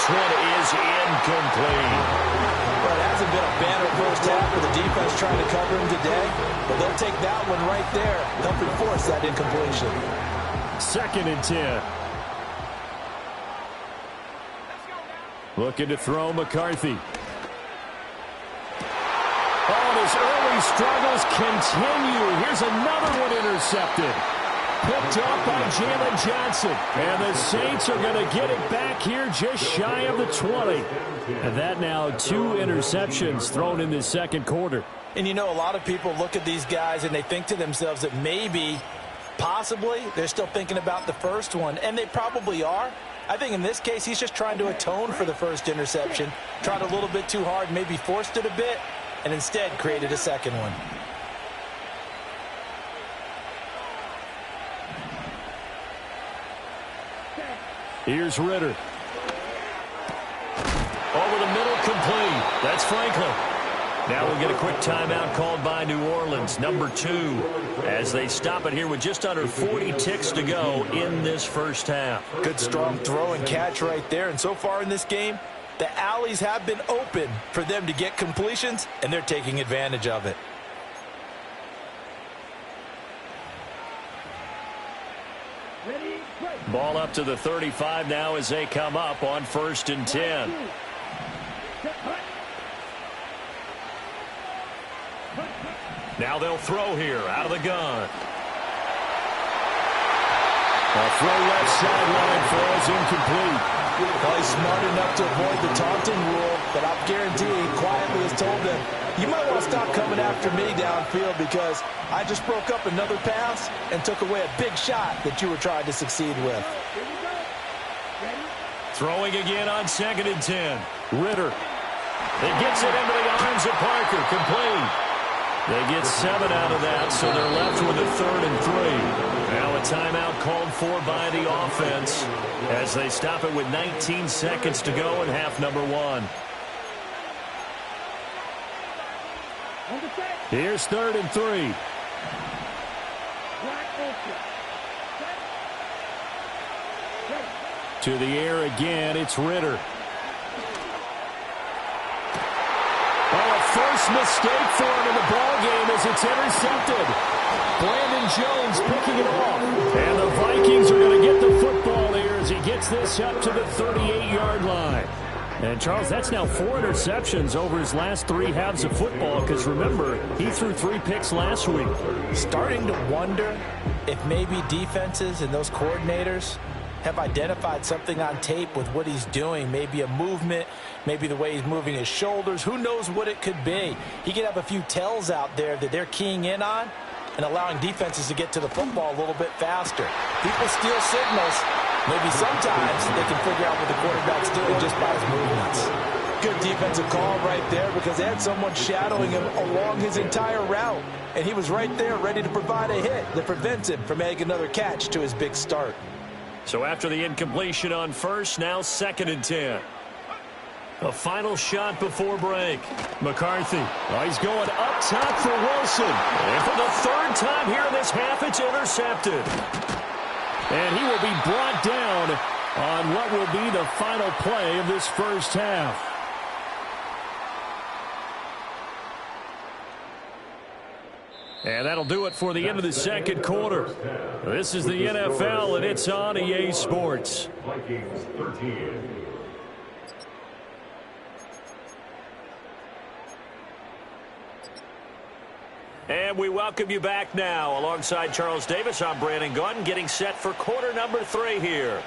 this one is incomplete. Well, it hasn't been a banner first half for the defense trying to cover him today, but they'll take that one right there, helping force that incompletion. 2nd and 10. Looking to throw McCarthy. Oh, and his early struggles continue. Here's another one intercepted. Picked off by Jalen Johnson. And the Saints are going to get it back here just shy of the 20. And that now 2 interceptions thrown in the second quarter. And you know, a lot of people look at these guys and they think to themselves that maybe, possibly, they're still thinking about the first one. And they probably are. I think in this case, he's just trying to atone for the first interception. Tried a little bit too hard, maybe forced it a bit, and instead created a second one. Here's Ritter. Over the middle, complete. That's Franklin. Now we'll get a quick timeout called by New Orleans, number 2, as they stop it here with just under 40 ticks to go in this first half. Good strong throw and catch right there. And so far in this game, the alleys have been open for them to get completions, and they're taking advantage of it. Ball up to the 35 now as they come up on 1st and 10. Now they'll throw here out of the gun. A throw left sideline falls incomplete. Well, he's smart enough to avoid the taunting rule, but I'll guarantee he quietly has told them, you might want to stop coming after me downfield because I just broke up another pass and took away a big shot that you were trying to succeed with. Throwing again on 2nd and 10. Ritter. It gets it into the arms of Parker. Complete. They get 7 out of that, so they're left with a 3rd and 3. Now a timeout called for by the offense as they stop it with 19 seconds to go in half number 1. Here's 3rd and 3. To the air again, it's Ritter. Oh, a first mistake for him in the ballgame as it's intercepted. Brandon Jones picking it off. And the Vikings are going to get the football here as he gets this up to the 38-yard line. And, Charles, that's now 4 interceptions over his last 3 halves of football because, remember, he threw 3 picks last week. Starting to wonder if maybe defenses and those coordinators have identified something on tape with what he's doing. Maybe a movement, maybe the way he's moving his shoulders. Who knows what it could be? He could have a few tells out there that they're keying in on and allowing defenses to get to the football a little bit faster. People steal signals. Maybe sometimes they can figure out what the quarterback's doing just by his movements. Good defensive call right there because they had someone shadowing him along his entire route. And he was right there ready to provide a hit that prevents him from making another catch to his big start. So after the incompletion on first, now 2nd and 10. A final shot before break. McCarthy. Oh, he's going up top for Wilson. And for the 3rd time here in this half, it's intercepted. And he will be brought down on what will be the final play of this first half. And that'll do it for the end of the second quarter. This is the NFL, and it's on EA Sports. Vikings 13. And we welcome you back now. Alongside Charles Davis, I'm Brandon Gaudin, getting set for quarter number 3 here.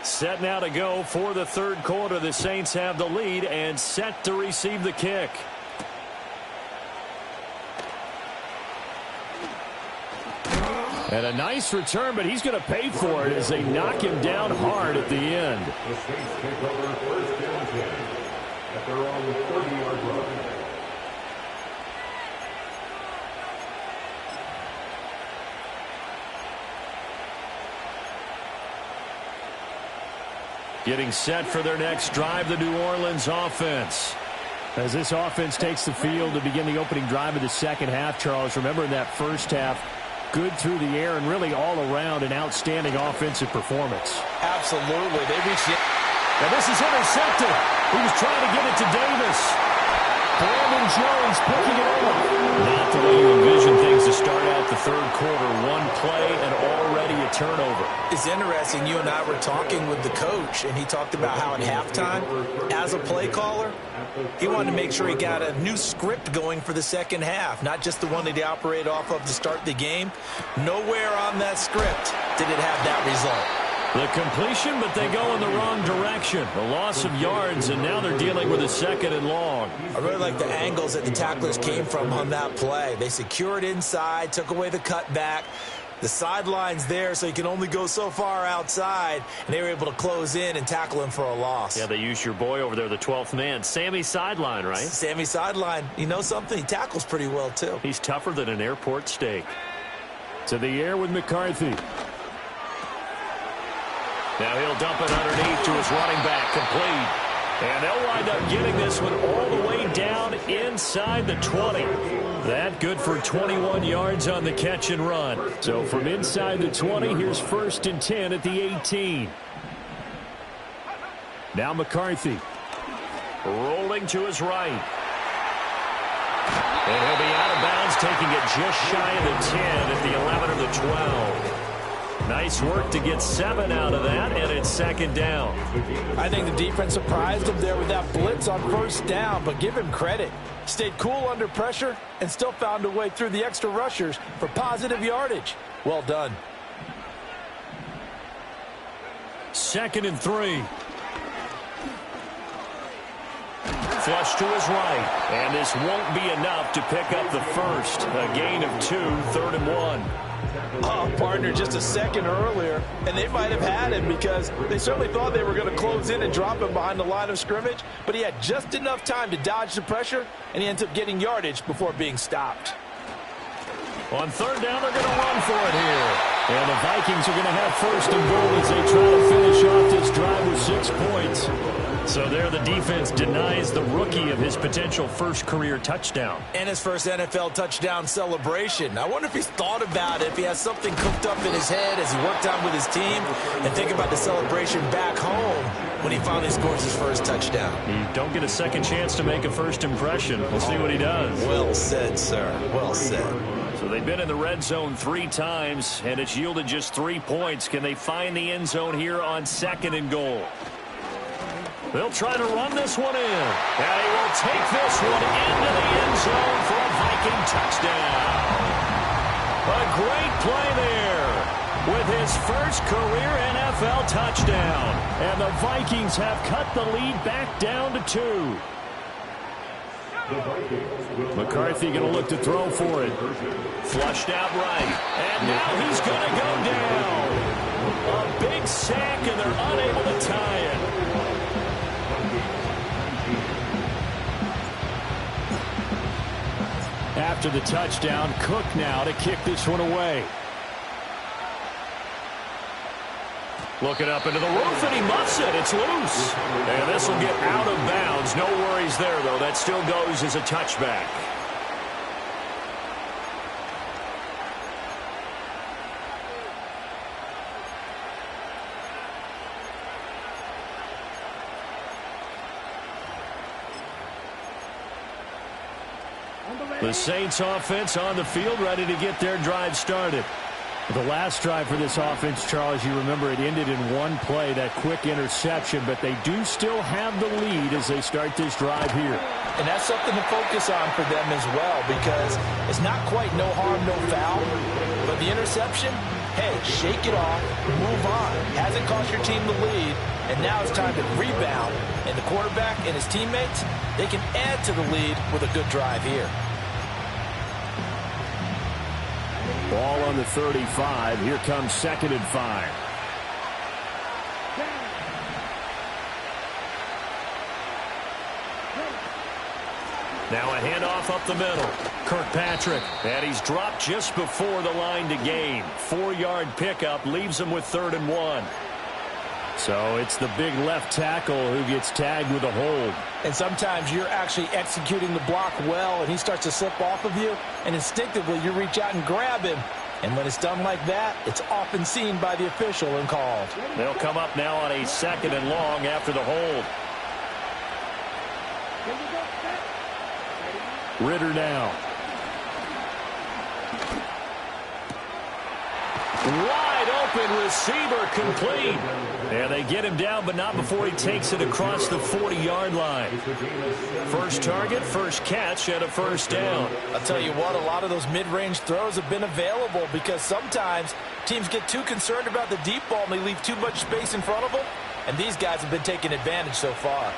Set now to go for the 3rd quarter. The Saints have the lead and set to receive the kick. And a nice return, but he's going to pay for it as they knock him down hard at the end. The Saints take over 1st and 10 at their own 30-yard line. Getting set for their next drive, the New Orleans offense. As this offense takes the field to begin the opening drive of the second half, Charles, remember in that first half, good through the air and really all around an outstanding offensive performance. Absolutely. They reached the... And this is intercepted. He was trying to get it to Davis. Brandon Jones picking it up. Not the way you envision things to start out the third quarter. One play and already a turnover. It's interesting. You and I were talking with the coach, and he talked about how at halftime, as a play caller, he wanted to make sure he got a new script going for the second half, not just the one that he operated off of to start the game. Nowhere on that script did it have that result. The completion, but they go in the wrong direction. A loss of yards, and now they're dealing with a second and long. I really like the angles that the tacklers came from on that play. They secured inside, took away the cutback. The sideline's there, so you can only go so far outside, and they were able to close in and tackle him for a loss. Yeah, they used your boy over there, the 12th man. Sammy Sideline, right? Sammy Sideline. You know something? He tackles pretty well, too. He's tougher than an airport steak. To the air with McCarthy. Now he'll dump it underneath to his running back, complete. And they'll wind up getting this one all the way down inside the 20. That good for 21 yards on the catch and run. So from inside the 20, here's 1st and 10 at the 18. Now McCarthy. Rolling to his right. And he'll be out of bounds, taking it just shy of the 10 at the 11 or the 12. Nice work to get 7 out of that, and it's 2nd down. I think the defense surprised him there with that blitz on 1st down, but give him credit. Stayed cool under pressure and still found a way through the extra rushers for positive yardage. Well done. 2nd and 3. Flush to his right, and this won't be enough to pick up the first. A gain of 2, 3rd and 1. Oh, partner, just a second earlier, and they might have had him because they certainly thought they were going to close in and drop him behind the line of scrimmage, but he had just enough time to dodge the pressure, and he ends up getting yardage before being stopped. On 3rd down, they're going to run for it here. And the Vikings are going to have 1st and goal as they try to finish off this drive with 6 points. So there the defense denies the rookie of his potential first career touchdown. And his first NFL touchdown celebration. I wonder if he's thought about it, if he has something cooked up in his head as he worked on with his team, and think about the celebration back home when he finally scores his first touchdown. You don't get a second chance to make a first impression. We'll see what he does. Well said, sir. Well said. So they've been in the red zone 3 times, and it's yielded just 3 points. Can they find the end zone here on 2nd and goal? They'll try to run this one in. And he will take this one into the end zone for a Viking touchdown. A great play there with his first career NFL touchdown. And the Vikings have cut the lead back down to 2. McCarthy going to look to throw for it. Flushed out right. And now he's going to go down. A big sack, and they're unable to tie it. After the touchdown, Cook now to kick this one away. Looking up into the roof, and he muffs it. It's loose. And this will get out of bounds. No worries there, though. That still goes as a touchback. The Saints offense on the field, ready to get their drive started. The last drive for this offense, Charles, you remember it ended in one play, that quick interception, but they do still have the lead as they start this drive here. And that's something to focus on for them as well, because it's not quite no harm, no foul, but the interception, hey, shake it off, move on. Hasn't cost your team the lead, and now it's time to rebound. And the quarterback and his teammates, they can add to the lead with a good drive here. Ball on the 35. Here comes 2nd and 5. Now a handoff up the middle. Kirkpatrick. And he's dropped just before the line to gain. 4-yard pickup leaves him with 3rd and 1. So it's the big left tackle who gets tagged with a hold. And sometimes you're actually executing the block well, and he starts to slip off of you, and instinctively you reach out and grab him. And when it's done like that, it's often seen by the official and called. They'll come up now on a 2nd and long after the hold. Ridder now. Wide open receiver, complete. And they get him down, but not before he takes it across the 40-yard line. First target, first catch, and a first down. I'll tell you what, a lot of those mid-range throws have been available because sometimes teams get too concerned about the deep ball and they leave too much space in front of them. And these guys have been taking advantage so far.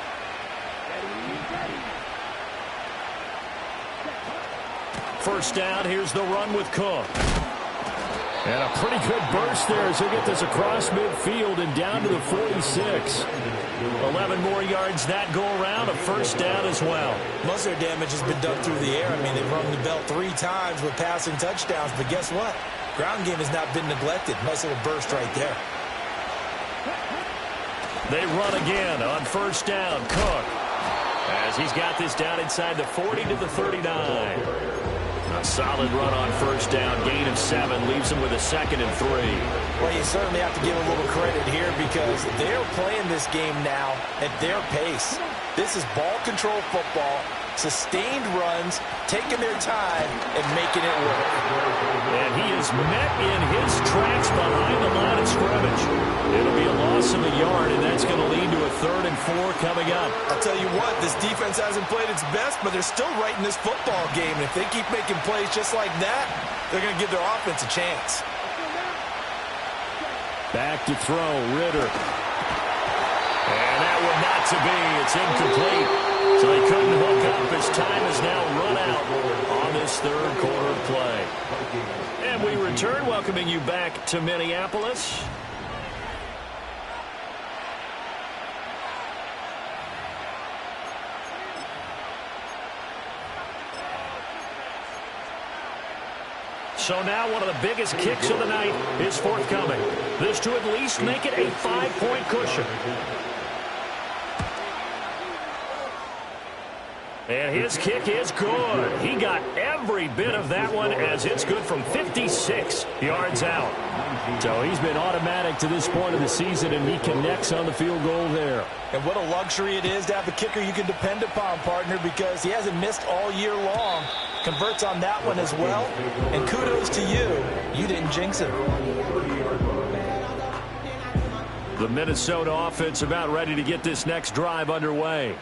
First down, here's the run with Cook. And a pretty good burst there as he'll get this across midfield and down to the 46. 11 more yards that go around, a first down as well. Most of their damage has been done through the air. I mean, they've rung the bell 3 times with passing touchdowns, but guess what? Ground game has not been neglected. Nice little burst right there. They run again on first down. Cook, as he's got this down inside the 40 to the 39. A solid run on first down, gain of 7, leaves him with a 2nd and 3. Well, you certainly have to give a little credit here because they're playing this game now at their pace. This is ball control football, sustained runs, taking their time and making it work. And he is met in his tracks behind the line of scrimmage. It'll be a loss of a yard, and that's going to lead to a 3rd and 4 coming up. I'll tell you what, this defense hasn't played its best, but they're still right in this football game. And if they keep making plays just like that, they're going to give their offense a chance. Back to throw, Ridder. And that one not to be. It's incomplete. So he couldn't hook up. His time is now run out on this 3rd quarter play. And we return, welcoming you back to Minneapolis. So now one of the biggest kicks of the night is forthcoming. This to at least make it a 5-point cushion. And his kick is good. He got every bit of that one as it's good from 56 yards out. So he's been automatic to this point of the season, and he connects on the field goal there. And what a luxury it is to have a kicker you can depend upon, partner, because he hasn't missed all year long. Converts on that one as well. And kudos to you. You didn't jinx him. The Minnesota offense about ready to get this next drive underway.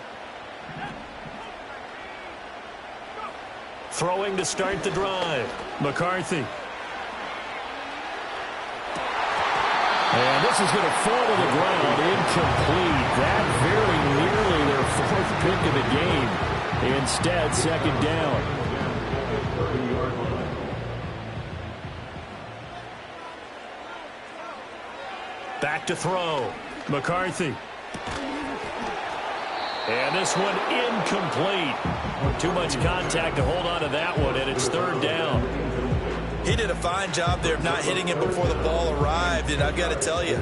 Throwing to start the drive. McCarthy. And this is going to fall to the ground. Incomplete. That very nearly their 4th pick of the game. Instead, 2nd down. Back to throw. McCarthy. And this one incomplete. Too much contact to hold on to that one, and it's 3rd down. He did a fine job there of not hitting it before the ball arrived, and I've got to tell you,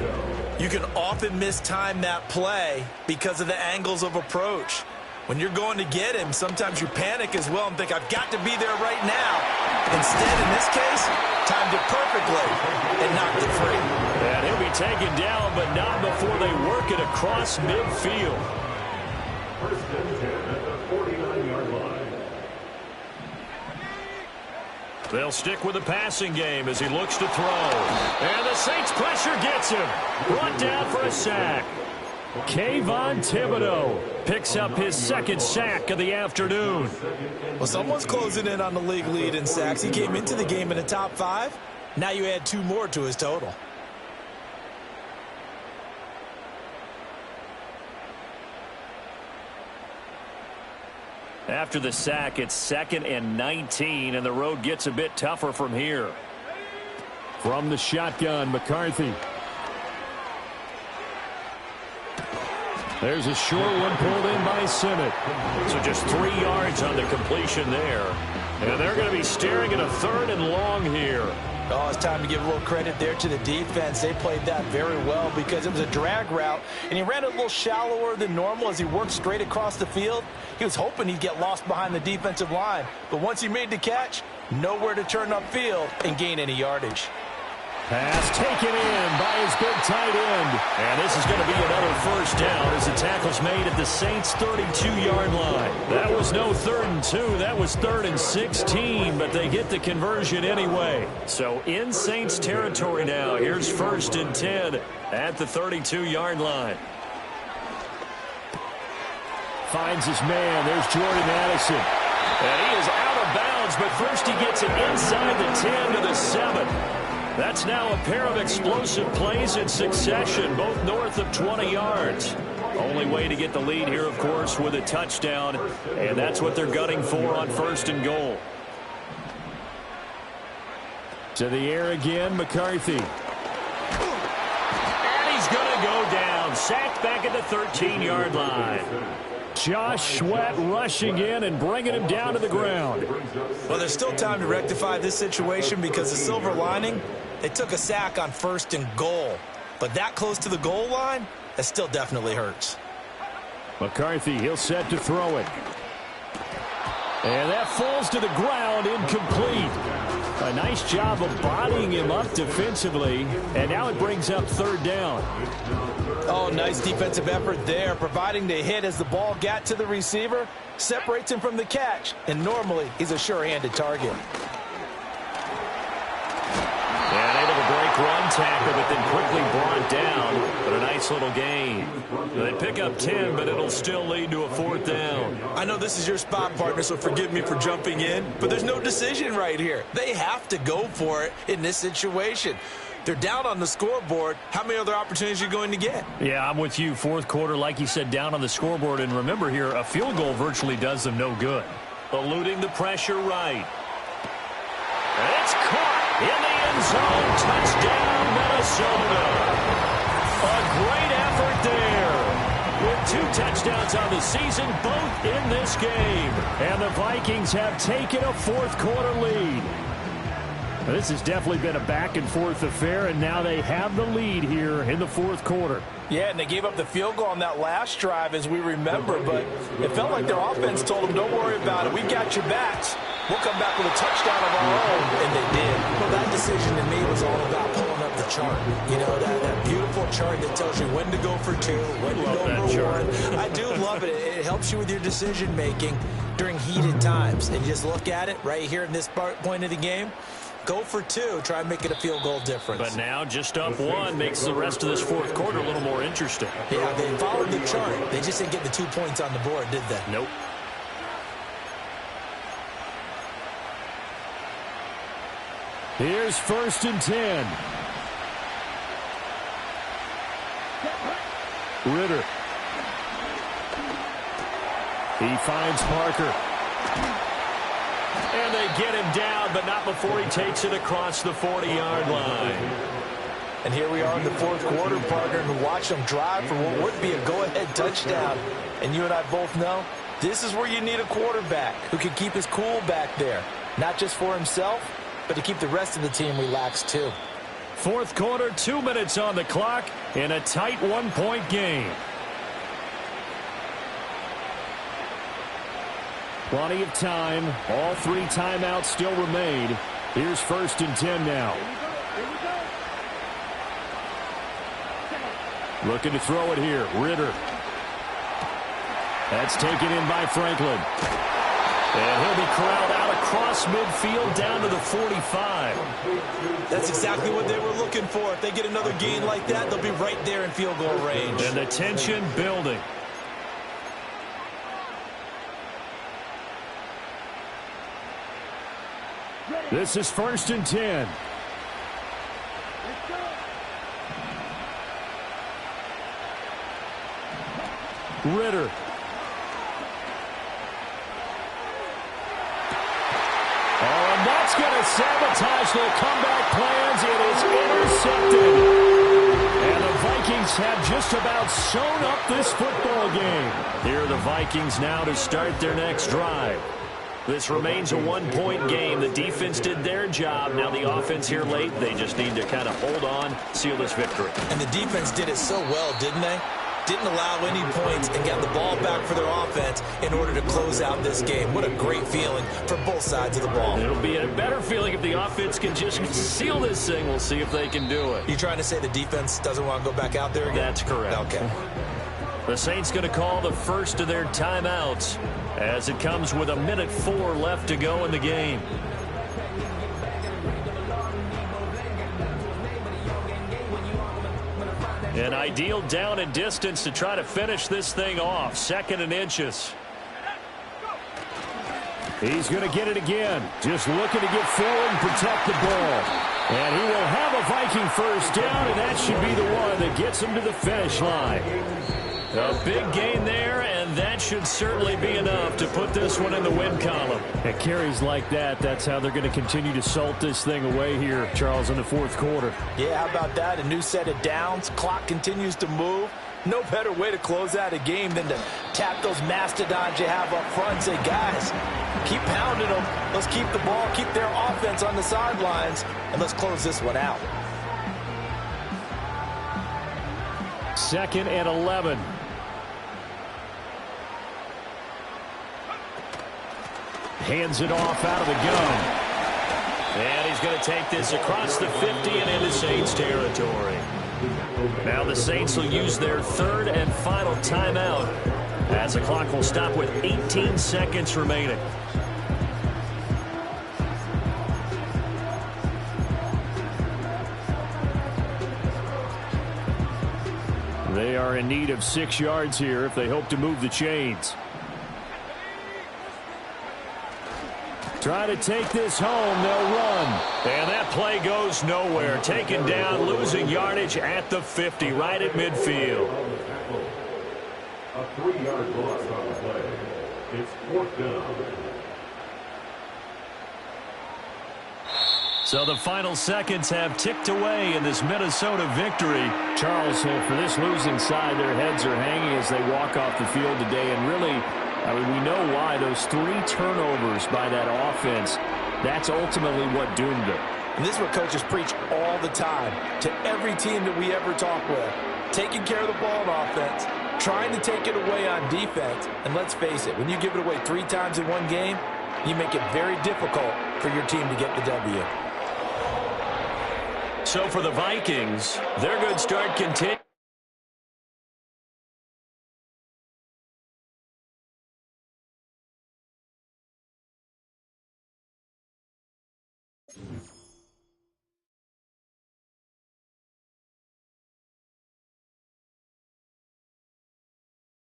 you can often mistime that play because of the angles of approach. When you're going to get him, sometimes you panic as well and think, I've got to be there right now. Instead, in this case, timed it perfectly and knocked it free. And he'll be taken down, but not before they work it across midfield. First and 10 at the 49-yard line. They'll stick with the passing game as he looks to throw. And the Saints pressure gets him. Brought down for a sack. Kayvon Thibodeaux picks up his 2nd sack of the afternoon. Well, someone's closing in on the league lead in sacks. He came into the game in the top 5. Now you add 2 more to his total. After the sack, it's 2nd and 19, and the road gets a bit tougher from here. From the shotgun, McCarthy. There's a short one pulled in by Simmett. So just 3 yards on the completion there. And they're going to be staring at a 3rd and long here. Oh, it's time to give a little credit there to the defense. They played that very well because it was a drag route, and he ran it a little shallower than normal as he worked straight across the field. He was hoping he'd get lost behind the defensive line, but once he made the catch, nowhere to turn upfield and gain any yardage. Pass taken in by his big tight end. And this is going to be another first down as the tackle's made at the Saints' 32-yard line. That was no 3rd and 2. That was 3rd and 16, but they get the conversion anyway. So in Saints territory now. Here's 1st and 10 at the 32-yard line. Finds his man. There's Jordan Addison. And he is out of bounds, but first he gets it inside the 10 to the 7. That's now a pair of explosive plays in succession, both north of 20 yards. Only way to get the lead here, of course, with a touchdown, and that's what they're gunning for on 1st and goal. To the air again, McCarthy. And he's going to go down, sacked back at the 13-yard line. Josh Sweat rushing in and bringing him down to the ground. Well, there's still time to rectify this situation because the silver lining, they took a sack on 1st and goal. But that close to the goal line, that still definitely hurts. McCarthy, he'll set to throw it. And that falls to the ground, incomplete. A nice job of bodying him up defensively. And now it brings up 3rd down. Oh, nice defensive effort there, providing the hit as the ball got to the receiver, separates him from the catch, and normally he's a sure-handed target. And able to break run tackle, but then quickly brought down. But a nice little gain. They pick up 10, but it'll still lead to a 4th down. I know this is your spot, partner, so forgive me for jumping in, but there's no decision right here. They have to go for it in this situation. They're down on the scoreboard. How many other opportunities are you going to get? Yeah, I'm with you. 4th quarter, like you said, down on the scoreboard. And remember here, a field goal virtually does them no good. Eluding the pressure right. And it's caught in the end zone. Touchdown, Minnesota. A great effort there. With 2 touchdowns on the season, both in this game. And the Vikings have taken a 4th quarter lead. This has definitely been a back-and-forth affair, and now they have the lead here in the 4th quarter. Yeah, and they gave up the field goal on that last drive, as we remember, but it felt like their offense told them, don't worry about it. We got your backs. We'll come back with a touchdown of our own, and they did. Well, that decision to me was all about pulling up the chart. You know, that beautiful chart that tells you when to go for 2, when to go for 1. I do love it. It helps you with your decision-making during heated times. And you just look at it right here in this point of the game. Go for 2. Try and make it a field goal difference. But now just up 1 makes the rest of this 4th quarter a little more interesting. Yeah, they followed the chart. They just didn't get the 2 points on the board, did they? Nope. Here's 1st and 10. Ritter. He finds Parker. And they get him down, but not before he takes it across the 40-yard line. And here we are in the 4th quarter, partner, and watch them drive for what would be a go-ahead touchdown. And you and I both know this is where you need a quarterback who can keep his cool back there. Not just for himself, but to keep the rest of the team relaxed too. 4th quarter, 2 minutes on the clock in a tight 1-point game. Plenty of time. All 3 timeouts still remain. Here's 1st and 10 now. Looking to throw it here. Ritter. That's taken in by Franklin. And he'll be corralled out across midfield down to the 45. That's exactly what they were looking for. If they get another gain like that, they'll be right there in field goal range. And the tension building. This is 1st and 10. Ritter. Oh, and that's going to sabotage their comeback plans. It is intercepted. And the Vikings have just about sewn up this football game. Here are the Vikings now to start their next drive. This remains a one-point game. The defense did their job. Now the offense here late, they just need to kind of hold on, seal this victory. And the defense did it so well, didn't they? Didn't allow any points and got the ball back for their offense in order to close out this game. What a great feeling for both sides of the ball. It'll be a better feeling if the offense can just seal this thing. We'll see if they can do it. You trying to say the defense doesn't want to go back out there again? That's correct. Okay. The Saints going to call the first of their timeouts as it comes with 1:04 left to go in the game. An ideal down and distance to try to finish this thing off. 2nd and inches. He's going to get it again. Just looking to get forward and protect the ball. And he will have a Viking first down, and that should be the one that gets him to the finish line. A big gain there, and that should certainly be enough to put this one in the win column. At carries like that, that's how they're going to continue to salt this thing away here, Charles, in the 4th quarter. Yeah, how about that? A new set of downs. Clock continues to move. No better way to close out a game than to tap those mastodons you have up front and say, guys, keep pounding them. Let's keep the ball, keep their offense on the sidelines, and let's close this one out. 2nd and 11. Hands it off out of the gun. And he's going to take this across the 50 and into Saints territory. Now the Saints will use their 3rd and final timeout as the clock will stop with 18 seconds remaining. They are in need of 6 yards here if they hope to move the chains. Try to take this home. They'll run. And that play goes nowhere. Taken down, losing yardage at the 50, right at midfield. A 3-yard loss on the play. It's 4th down. So the final seconds have ticked away in this Minnesota victory. Charles, for this losing side, their heads are hanging as they walk off the field today. And really, I mean, we know why. Those 3 turnovers by that offense, that's ultimately what doomed them. And this is what coaches preach all the time to every team that we ever talk with. Taking care of the ball on offense, trying to take it away on defense. And let's face it, when you give it away 3 times in one game, you make it very difficult for your team to get the W. So for the Vikings, their good start continues.